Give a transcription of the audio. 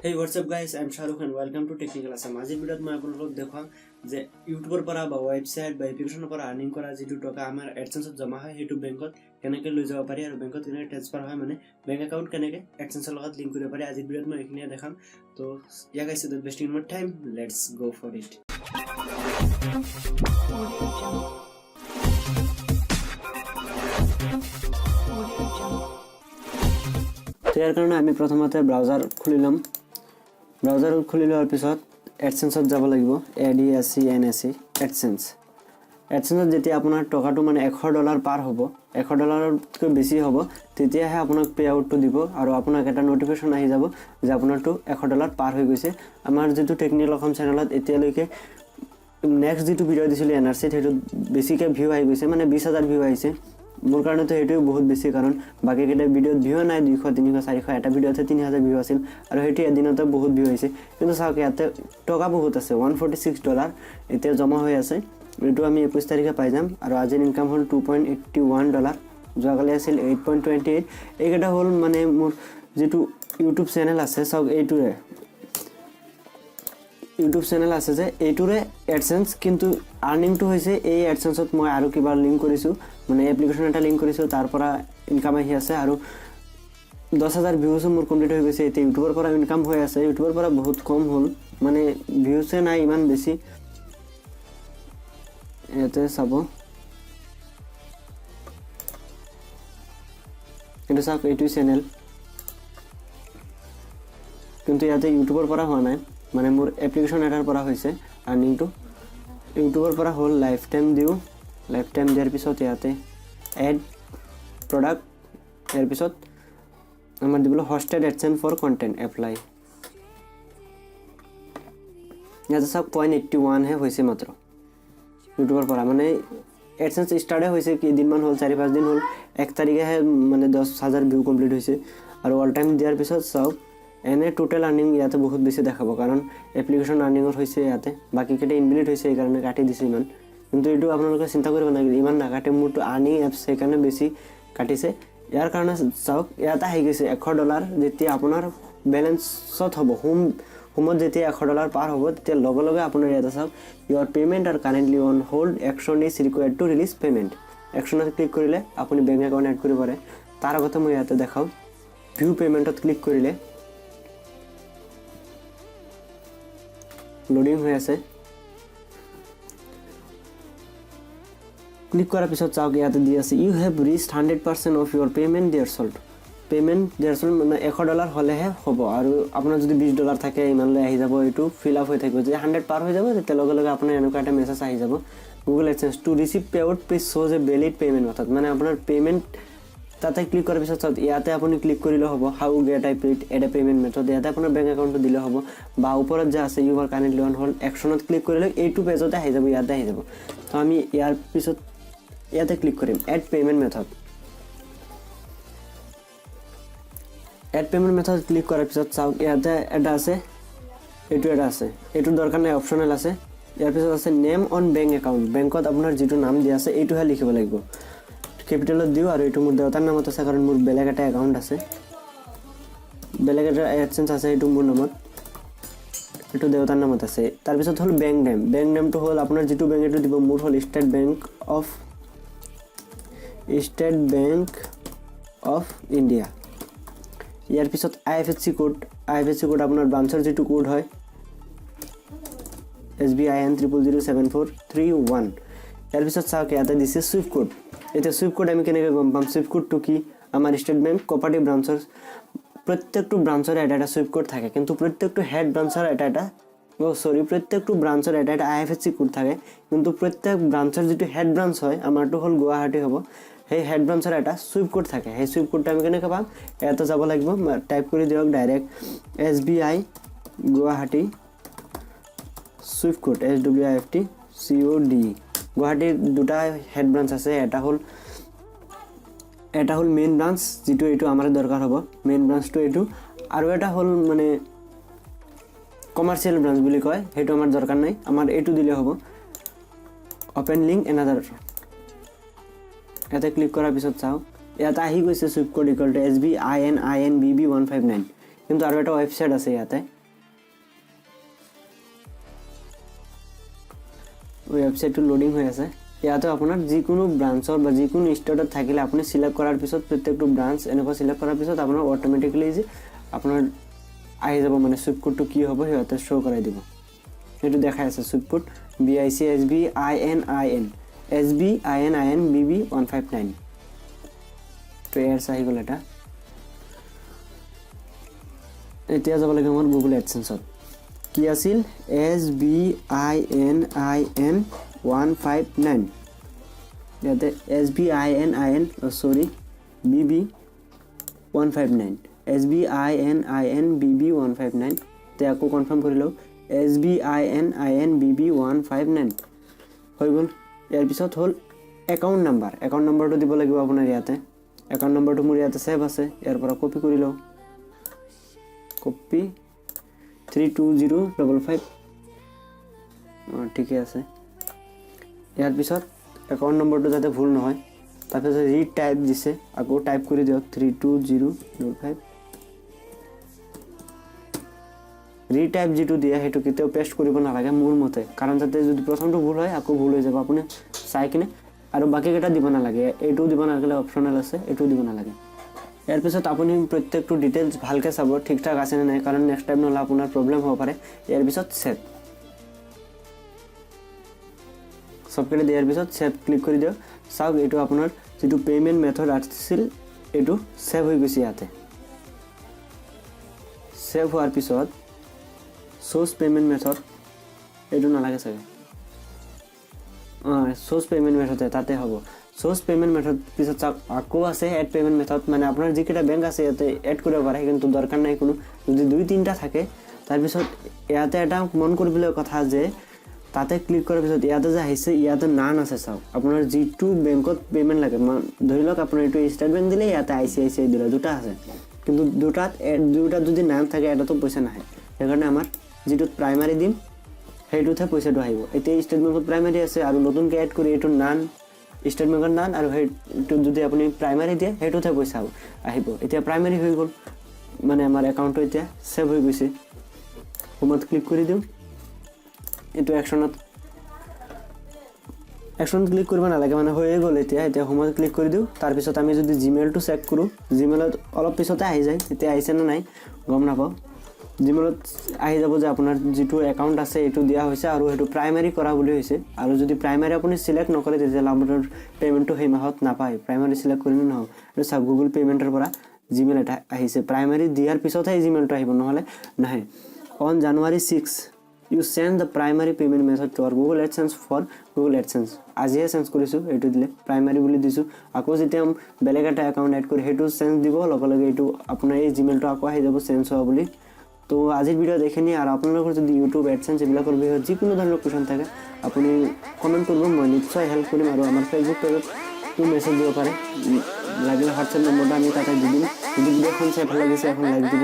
Hey, what's up guys? I'm Shahrukh and welcome to Technical Assam. আজিৰ ভিডিঅ'ত মই আপোনালোকক দেখাম যে ইউটিউবৰ পৰা বা ৱেবছাইট বা এপ্লিকেশ্যনৰ পৰা আৰ্নিং কৰা যিটো টকা আমাৰ এডচেন্সত জমা হয় সেইটো বেংকত কেনেকৈ লৈ যাব পাৰি আৰু বেংকত কেনেকৈ ট্ৰান্সফাৰ হয় মানে বেংক একাউণ্ট কেনেকৈ এডচেন্সৰ লগত লিংক কৰিব পাৰি আজিৰ ভিডিঅ'ত মই এইখিনিয়ে দেখাম তো ইয়াক আছে দ্যাট বেষ্টিং more time let's go for it তো ইয়াৰ কাৰণে আমি প্ৰথমতে ব্ৰাউজাৰ খুলি ল'ম ব্ৰাউজাৰ খুলি লোৱাৰ পিছত এডসেন্সত যাব লাগিব ADSENSE এডসেন্সত যেতিয়া আপোনাৰ টকাটো মানে $100 পাৰ হ'ব $100তকৈ বেছি হ'ব তেতিয়াহে আপোনাক পে আউটটো দিব আৰু আপোনাক এটা নোটিফিকেশন আহি যাব যে আপোনাৰটো $100 পাৰ হৈ গৈছে আমাৰ যেটো টেকনিক্যাল অসম চেনেলত এতিয়ালৈকে নেক্সট যেটো ভিডিও দিছিলো NRC সেইটো বেছিকৈ ভিউ আহি গৈছে মানে 20000 ভিউ আহিছে মোৰ কাৰণে তো এটো বহুত বেছি কাৰণ বাকি কেটা ভিডিওত ভিউ নাই 200 300 400 এটা ভিডিওতে 3000 ভিউ আছিল আৰু হেটি এদিনতে বহুত ভিউ হৈছে কিন্তু চাওক ইয়াতে টকা বহুত আছে $146 এতিয়া জমা হৈ আছে এটো আমি 21 তাৰিখে পাই যাম আৰু আজিৰ ইনকাম হল $2.81 যোৱাকালি আছিল 8.28 এইকেটা হল মানে মোৰ যেটো ইউটিউব চেনেল আছে চাওক এইটোৰে ইউটিউব চেনেল আছে যে এইটোৰে এডসেন্স কিন্তু আৰ্নিং টু হৈছে এই এডসেন্সত মই আৰু কিবা লিংক কৰিছো মানে এপ্লিকেশন এটা লিংক কৰিছো তাৰ পৰা ইনকাম আহি আছে আৰু 10000 ভিউজ মোৰ কমপ্লিট হৈ গৈছে এতিয়া ইউটিউবৰ পৰা ইনকাম হৈ আছে ইউটিউবৰ পৰা বহুত কম হল মানে ভিউছে নাই ইমান বেছি এতে চাব এটা চাওক এইটো চেনেল কিন্তু ইয়াতে ইউটিউবৰ পৰা হোৱা নাই মানে মোৰ এপ্লিকেশন এটাৰ পৰা হৈছে আৰ্নিং টু ইউটিউবৰ পৰা হল লাইফ টাইম দিয়াৰ পিছত ইয়াতে এড প্ৰডাক্ট ইয়াৰ পিছত আমাৰ দিবলে hosted AdSense for content apply ইয়াতে সব 0.81 হে হৈছে মাত্ৰ ইউটিউবৰ পৰা মানে এডসেন্স ষ্টাৰ্ট হৈছে কি দিনমান হল 4-5 দিন হল 1 তাৰিখে মানে 10000 ভিউ কমপ্লিট হৈছে আৰু অল টাইম দিয়াৰ পিছত সব এনে টোটাল আৰ্নিং ইয়াতে বহুত বেছি দেখাব কাৰণ এপ্লিকেশন আৰ্নিংৰ হৈছে ইয়াতে বাকি কেটে ইনভ্যালিড হৈছে এই কাৰণে কাটি দিছে ইমান কিন্তু এটো আপোনালোকে চিন্তা কৰিব নালাগে ইমান না কাটে মোৰটো আৰ্নিং এপস সেই কাৰণে বেছি কাটিছে ইয়াৰ কাৰণে চাওক ইয়াতে আহি গৈছে $100 যেতিয়া আপোনাৰ বেলেন্সত হ'ব হোমত যেতিয়া $100 পাৰ হ'ব তেতিয়া লগে লগে আপোনাৰ ইয়াতে চাওক your payment are currently on hold action is required to release payment অ্যাকশনত ক্লিক কৰিলে আপুনি বেংক একাউণ্ট এড কৰিব পাৰে তাৰ আগতে মই ইয়াতে দেখাও ভিউ পেমেন্টত ক্লিক কৰিলে লোডিং হৈ আছে ক্লিক কৰাৰ পিছত চাওক ইয়াতে দি আছে you have reached 100% of your payment threshold মানে $100 হলেহে হ'ব আৰু আপোনাৰ যদি $20 থাকে ইমানলৈ আহি যাব এটো ফিল আপ হৈ থাকিব যে 100 পাৰ হৈ যাব তেতিয়া লগে লগে আপোনাৰ এনেকুৱা এটা মেছেজ আহি যাব Google AdSense to receive payout please show a valid payment method মানে আপোনাৰ পেমেন্ট তাতে ক্লিক কৰাৰ পিছত ইয়াতে আপুনি ক্লিক কৰিলে হ'ব হাউ গেট আই পেড এড এ পেমেন্ট মেথড ইয়াতে আপোনাৰ বেংক একাউণ্টটো দিলে হ'ব বা ওপৰত যে আছে you are currently on hold অ্যাকশনত ক্লিক কৰিলে এইটো পেজতে আহি যাব ইয়াতে আহি যাব তো আমি ইয়াৰ পিছত ইয়াতে ক্লিক কৰিম এড পেমেন্ট মেথড ক্লিক কৰাৰ পিছত চাওক ইয়াতে এটা আছে এইটো এটা আছে এইটো দৰকাৰ নাই অপচনেল আছে ইয়াৰ পিছত আছে নেম অন বেংক একাউণ্ট বেংকত আপোনাৰ যেটো নাম দিয়া আছে এইটোহে লিখিব লাগিব ক্যাপিটালত দিও আৰু এইটো মোৰ দেউতাৰ নামত আছে কাৰণ মোৰ বেলেগ এটা একাউণ্ট আছে বেলেগ এটা এডসেন্স আছে এইটো মোৰ নামত এইটো দেউতাৰ নামত আছে তাৰ পিছত হল বেংক নেমটো হল আপোনাৰ যেটো বেংক এটো দিব মোৰ হল ষ্টেট বেংক অফ ইণ্ডিয়া ইয়াৰ পিছত IFSC কোড আপোনাৰ ব্ৰাঞ্চৰ যেটো কোড হয় SBIN 0007431 ইয়াৰ পিছত চাওক ইয়াতে দিছে সুইফট কোড এটা সুইফট কোড আমি কেনেকৈ গম পাম সুইফট কোডটো কি আমাৰ ষ্টেট বেংক কোঅপাৰেটিভ ব্ৰাঞ্চৰ প্ৰত্যেকটো ব্ৰাঞ্চৰ এটা সুইফট কোড থাকে কিন্তু প্ৰত্যেকটো হেড ব্ৰাঞ্চৰ প্ৰত্যেকটো ব্ৰাঞ্চৰ এটা IFSC কোড থাকে কিন্তু প্ৰত্যেক ব্ৰাঞ্চৰ যেটো হেড ব্ৰাঞ্চ হয় আমাৰটো হল গুৱাহাটী হ'ব সেই হেড ব্ৰাঞ্চৰ এটা সুইফট কোড থাকে সেই সুইফট কোডটো আমি কেনেকৈ পাম এটা যাব লাগিব টাইপ কৰি দিয়ক direct SBI Guwahati Swift code SWIFT COD গুৱাহাটীৰ দুটা হেড ব্ৰাঞ্চ আছে এটা হল মেইন ব্ৰাঞ্চ যেটো এইটো আমাৰ দৰকাৰ হ'ব মেইন ব্ৰাঞ্চটো এইটো আৰু এটা হল মানে কমাৰ্শিয়াল ব্ৰাঞ্চ বুলি কয় হেটো আমাৰ দৰকাৰ নাই আমাৰ এইটো দিলে হ'ব ওপেন লিংক এনাদাৰ ইয়াতে ক্লিক কৰাৰ পিছত চাও ইয়াতে আহি গৈছে Swift code equal to SBININBB159 কিন্তু আৰু এটা ৱেবছাইট আছে ইয়াতে ৱেবছাইটটো লোডিং হৈ আছে ইয়াতে আপোনাৰ যিকোনো ব্ৰাঞ্চৰ বা যিকোনো ষ্টেটত থাকিলে আপুনি সিলেক্ট কৰাৰ পিছত প্ৰত্যেকটো ব্ৰাঞ্চ এনেকৈ সিলেক্ট কৰাৰ পিছত আপোনাৰ অটোমেটিক্যালি যে আপোনাৰ আহি যাব মানে সুইফট কোডটো কি হ'ব হেতে শো কৰাই দিব এটো দেখাই আছে সুইফট কোড BICSBININ SBININBB159 তো এয়াৰছ আহি গ'ল এটা এতিয়া যাব লাগে আমাৰ গুগল এডসেন্সত কি আছিল SBININ159 ইয়াতে SBININ সৰি BB159 SBININBB159 তে আকৌ কনফাৰ্ম কৰি লও SBININBB159 হৈ গ'ল ইয়াৰ পিছত হ'ল একাউন্ট নাম্বাৰটো দিব লাগিব আপোনাৰ ইয়াতে একাউন্ট নাম্বাৰটো মোৰ ইয়াতে সেভ আছে ইয়াৰ পৰা কপি কৰি লও কপি 32055 ঠিকই আছে ইয়াৰ পিছত একাউন্ট নাম্বাৰটো যাতে ভুল নহয় তাৰপিছত ৰি টাইপ দিছে আকৌ টাইপ কৰি দিয়ক 32055 ৰি টাইপ যেটো দিয়া হেতু কেতেও পেস্ট কৰিব নালাগে মোৰ মতে কাৰণ যাতে যদি প্ৰথমটো ভুল হয় আকৌ ভুল হৈ যাব আপুনি চাই কিনে আৰু বাকি কেটা দিব নালাগে এটো দিব নালাগে অপচনাল আছে এটো দিব নালাগে ইয়াৰ পিছত আপুনি প্ৰত্যেকটো ডিটেইলছ ভালকে চাব ঠিকঠাক আছে নে নাই কাৰণ নেক্সট টাইম নহলে আপোনাৰ প্ৰবলেম হ'ব পাৰে ইয়াৰ পিছত সেভ সবকেটে দিয়াৰ পিছত সেভ ক্লিক কৰি দিও চাওক এটো আপোনাৰ যেটো পেমেন্ট মেথড আছিল এটো সেভ হৈ গৈছে ইয়াতে সেভ হোৱাৰ পিছত source payment method এটো নালাগে চাগে source payment method তাতে হ'ব source payment method পিছত আকৌ আছে add payment method মানে আপোনাৰ যিকেটা ব্যাংক আছে ইয়াতে এড কৰিব পাৰে কিন্তু দৰকাৰ নাই কোনো যদি দুই তিনটা থাকে তাৰ পিছত ইয়াতে এটা মন কৰিবলগীয়া কথা যে তাতে ক্লিক কৰাৰ পিছত ইয়াতে যে আহিছে ইয়াতে নান আছে চাও আপোনাৰ জি2 বেংকত পেমেন্ট লাগে ধৰি লওক আপোনাৰ এটো ষ্টেট বেংক দিলে ইয়াতে ICICI দিলে দুটা আছে কিন্তু দুটা যদি নাম থাকে এটাতো পইচা নাহে সেইকাৰণে আমাৰ যেটো প্ৰাইমাৰী দিম হেইটোতে পইচাটো আহিব এতিয়া ষ্টেট বেংকত প্ৰাইমাৰী আছে আৰু নতুনকে এড কৰি এটো নান ষ্টেট বেংকৰ নান আৰু হেইটো যদি আপুনি প্ৰাইমাৰী দিয়ে হেইটোতে পইচা আহিব এতিয়া প্ৰাইমাৰী হৈ গ'ল মানে আমাৰ একাউন্টটো এতিয়া সেভ হৈ গৈছে হোমত ক্লিক কৰি দিও এটো একশনত ক্লিক কৰিব নালাগে মানে হৈ গ'ল এতিয়া হোমত ক্লিক কৰি দিও তাৰ পিছত আমি যদি জিমেইলটো চেক কৰো জিমেইলত অলপ পিছতে আহি যায় এতিয়া আহিছে না নাই গম নাপাও জিমেইলত আহি যাব যে আপোনাৰ যেটো একাউন্ট আছে এটো দিয়া হৈছে আৰু হেতু প্ৰাইমাৰী কৰা বুলি হৈছে আৰু যদি প্ৰাইমাৰী আপুনি সিলেক্ট নকৰে তেতিয়া আপোনাৰ পেমেন্টটো হেই মাহত নাপায় প্ৰাইমাৰী সিলেক্ট কৰিলে নহব আৰু সব গুগল পেমেন্টৰ পৰা জিমেইল এটা আহিছে প্ৰাইমাৰী দিয়াৰ পিছতহে জিমেইলটো আহিব নহলে নাহে on January 6 you send the primary payment method to our Google AdSense for Google AdSense আজিয়ে সেন্স কৰিছো এটো দিলে প্ৰাইমাৰী বুলি দিছো আকৌ যেতিয়া বেলেগ এটা একাউন্ট এড কৰি হেতু সেন্স দিব লগে এটো আপোনাৰ এই জিমেইলটো আকৌ আহি যাব সেন্স হোৱা বুলি তো আজিৰ ভিডিও দেখেনি আৰু আপোনালোকৰ যদি YouTube AdSense এবিলাকৰ বিষয়ে যিকোনো ধৰণৰ কোৱেশ্চন থাকে আপুনি কমেন্ট কৰিব মই নিশ্চয় হেল্প কৰিম আৰু আমাৰ Facebook পেজত তো মেছেজ দিব পাৰে লাগিলে WhatsApp নম্বৰটো আমি তাতে দি দিম যদি ভিডিওখন চাই ভাল লাগিছে এখন লাইক দিব